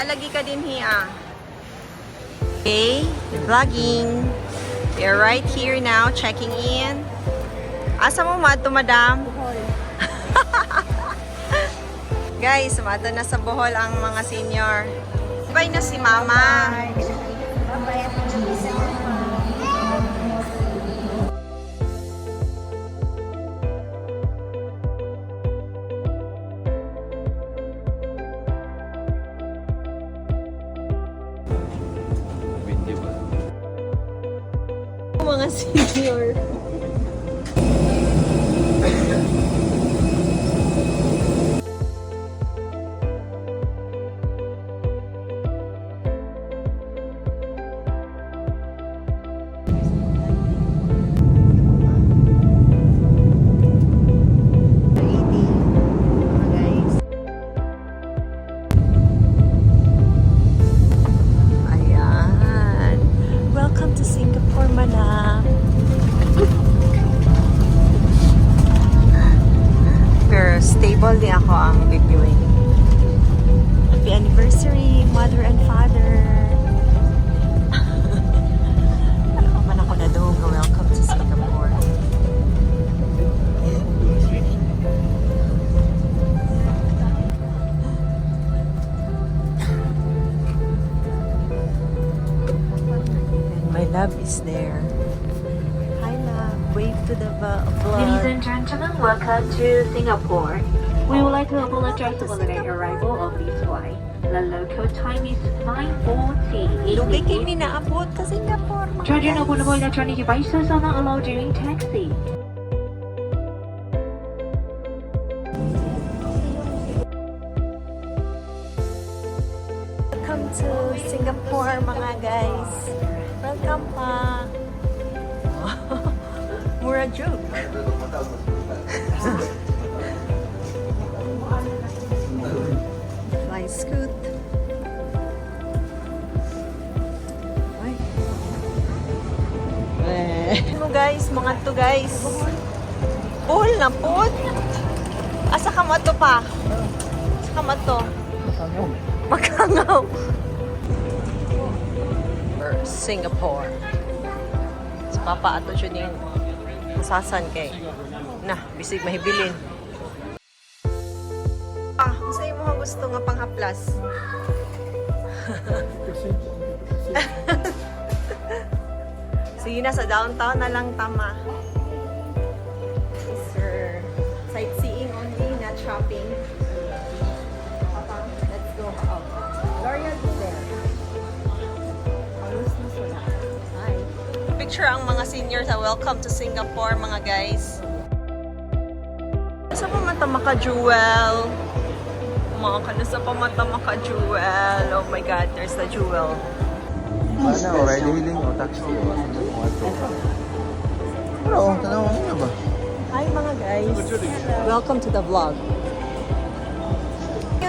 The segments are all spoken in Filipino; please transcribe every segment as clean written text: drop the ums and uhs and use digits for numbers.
Lagi ka din hiya. Okay, vlogging. We're right here now, checking in. Asa mo mato, madam? Guys, sumato na sa Bohol ang mga senior. Bye na si mama. Mga senior. Welcome to Singapore, Manam. Pero stable din ako ang reviewing. Happy anniversary, mother and father. Ano pa man ako na doon? Welcome to Singapore. My love is there. Hi, love. Wave to the vlog. Ladies and gentlemen, welcome to Singapore. We would like to apologize for the late arrival of this flight. The local time is 9:40. Lugay kayo minaabot sa Singapore. Mga Charging guys. of portable electronic devices are not allowed during taxi. Welcome to Singapore, mga guys. Welcome pa. Mura joke. Fly scoot. Ay. Ano guys, mga to guys. Buhol na po. Asa ka mo to pa? Asa ka mo to? Makangaw. Singapore. Sa papa ato siya din. Masasan kay. Na, bisig mahibilin. Sa imo nga gusto nga panghaplas. Sige na, sa downtown na lang tama. Sir, sightseeing only, not shopping. Let's go out. L'Oreal is there. Hi. Picture ang mga senior sa Welcome to Singapore, mga guys. Sa pamata maka-jewel. Mga kano sa pamata maka-jewel. Oh my God, there's the jewel. Ano, ride hailing o taxi o pero, tanawang niya ba? Hi mga guys. Welcome to the vlog.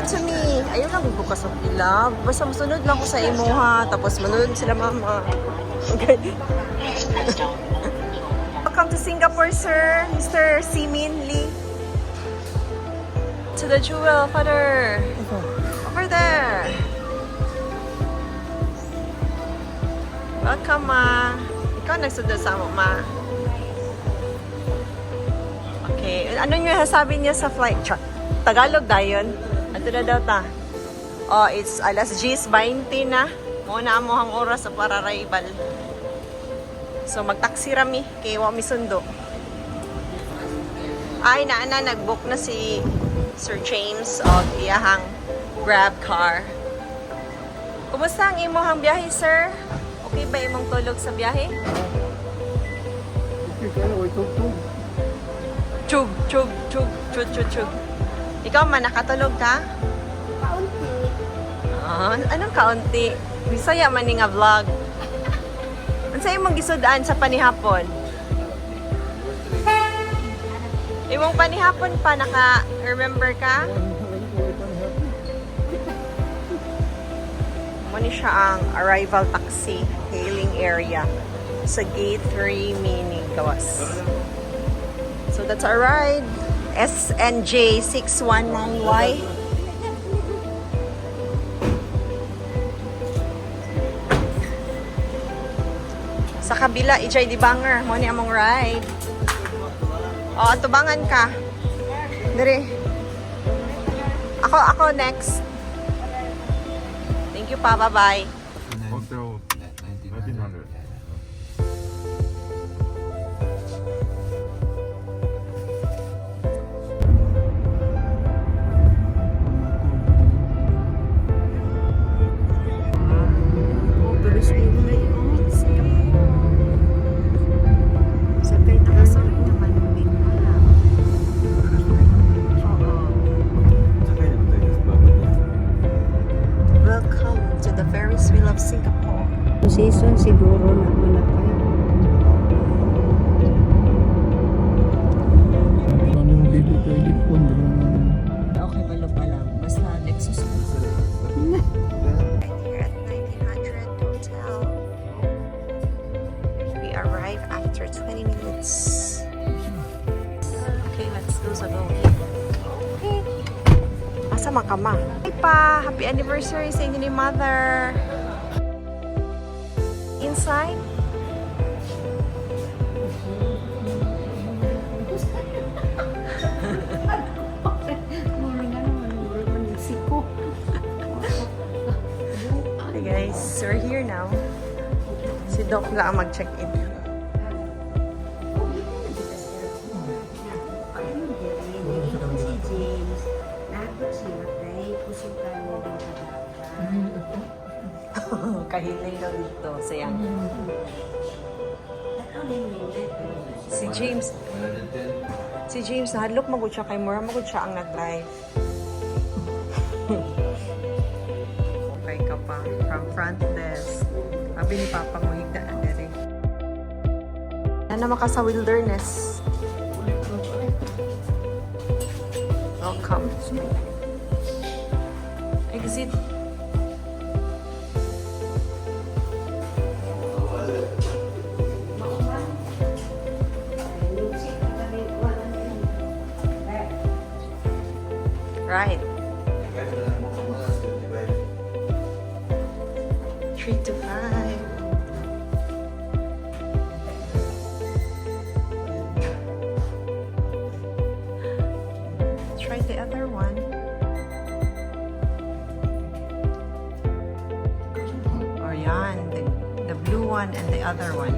To me. Ayun lang ko kasok ilag. Basta masunod lang ko sa imo ha. Tapos manunod sila mama. Okay. Welcome to Singapore, sir. Mr. Simin Lee. To the jewel, father. Over there. Welcome, ma. Ikaw nagsunod sa mo, ma. Okay. Ano nyo sasabi niya sa flight? Tagalog dayon. Ato na daw ta. Oh, it's alas 10:20 na. Muna mo ang oras sa para arrival. So magtaksi rami kay wa mi sundo. Ay naana nagbook na si Sir James og iyahang Grab car. Kumusta ang imong biyahe, sir? Okay ba imong tulog sa biyahe? Chug, chug, chug, chug, chug, chug. Ikaw man, nakatulog ka? Kaunti. Anong kaunti? Bisaya man ni nga vlog. Ano sa'yo mong gisudaan sa panihapon? Imong panihapon pa, naka-remember ka? Muna siya ang arrival taxi hailing area sa Gate 3 Mini Gawas. So that's our ride. SNJ 619Y. Sa kabila, Ijay di Banger. Mo ni among ride. O, atubangan ka. Diri. Ako next. Thank you pa. Bye-bye. Hotel 1900. Oh, pero sa'yo ngayon. Sakay nakasakay naman din pala. Welcome to the Ferris wheel of Singapore. Season siguro na malaki. Ano yung video ko edit po? Okay, balo pa lang. Basta Lexus mo. Here at 1900 Hotel. We arrive after 20 minutes. Okay, let's do sa go. Okay. Asa makama? Hi pa! Happy anniversary sa inyo ni Mother! Inside? Mura nga naman, mura man yung siko. Hey guys, we're here now. Si Doc lang ang mag-check-in. Si James, nakasimat na pusukan mo din Kahiling daw dito. Sayang. Si James. Si James, nahadlok magod siya kay Mura. Magod siya ang nag-live. Okay ka pa. From front desk. Sabi ni Papa mo, higda na na rin. Yan naman ka sa wilderness. Welcome. Exit. Right. 3 to 5. Try the other one. Or yan, the blue one and the other one.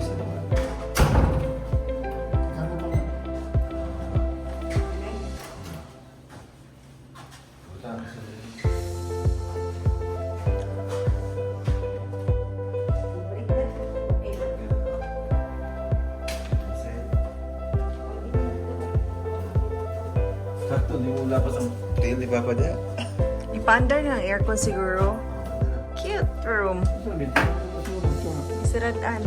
Sakto, di mo lapas ang tail ni Papa dyan. Ipandar ng aircon siguro. Cute room. Isiradaan.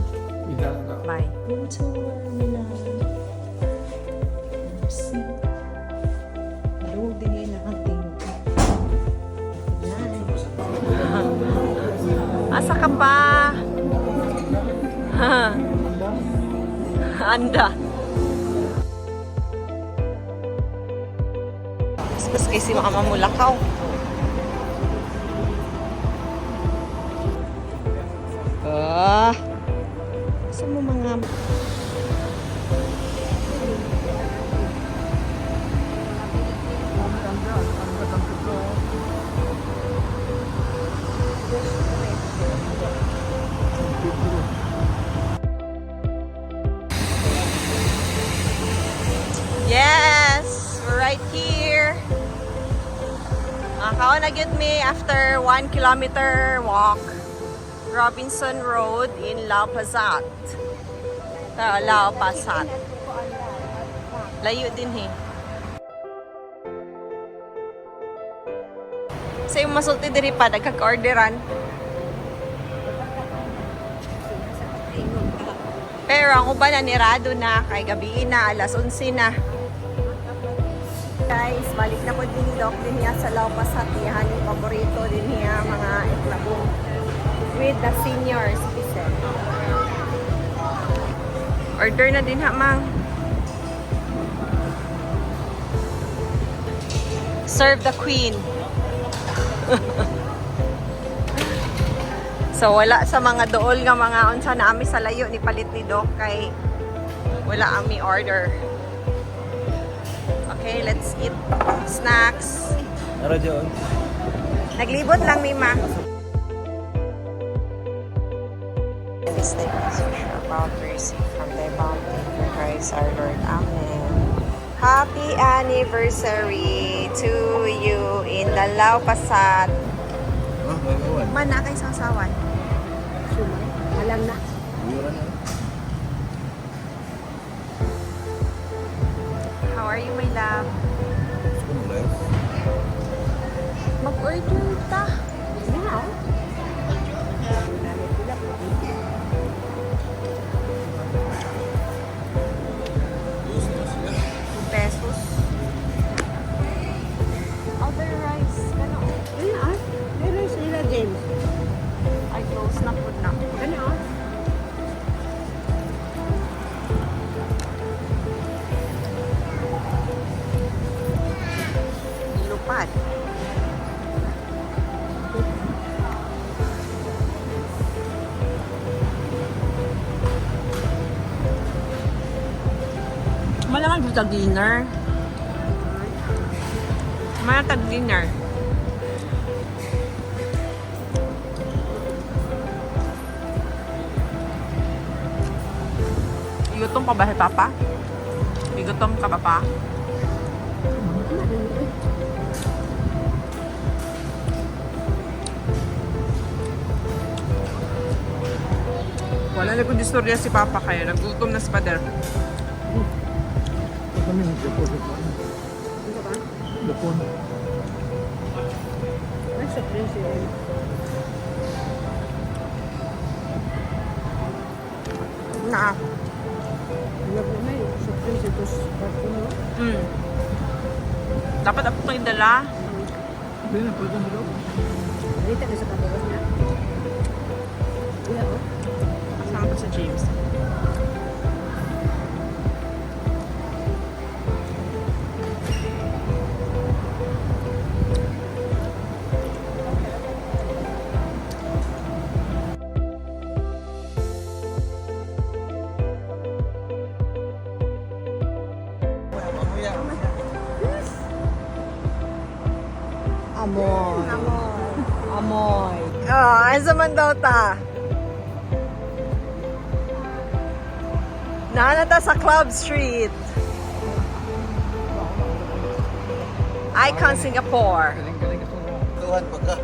Bye. Room tour nila. Oopsie. Room din nila ating. Asa ka pa? Anda. Mas kasi makamamulakaw. Saan mo mga... Yes! We're right here. Nakakaon na gyud me after 1 kilometer walk. Robinson Road in La Pasat. La Pasat. Layo din he. Sa yung masulti diri pa, nagkaka-orderan. Pero ang uban na nirado na, kay gabi na, alas 11 na. Guys, balik na po din Doc din niya sa La Pasat. Yan yung paborito din niya, mga iklabong. With the senior citizen. Order na din ha, Mang. Serve the queen. So wala sa mga dool nga mga unsa na ami sa layo ni palit ni Doc kay wala ami order. Okay, let's eat snacks. Ara dyan. Naglibot lang ni Ma. This day is about to receive from thy bounty through Christ our Lord. Amen. Happy anniversary to you in Dalaw Pasat. Oh, gagawan. Man na kay sasawan. Sumay. Alam na. Buyuran na. How are you, my love? Gusto mo live? Mag-order ta. Now. Nalit sila po. Pesos. Other rice. Ano? Ano ah? Meron sila, James. Ay, close na po na. Ano ah? Lupad. Malaman po sa dinner. May tag dinner. Igutom ka ba si Papa? Igutom ka ba pa? Wala na kung distorya si Papa kaya nagutom na si Pader. Kami nag-depot sa pan. Ano ba? Depot. May surprise sila. Na. Alam mo may surprise ito sa party mo. Dapat ako kayo dala. Hindi na, pwede mo daw. Dito na sa kabawas na. Wala oh. Kasama ko sa James. Amoy. Amoy. Ah, ano man daw ta? Naanata sa Club Street. Icon Singapore. Kawan pagka.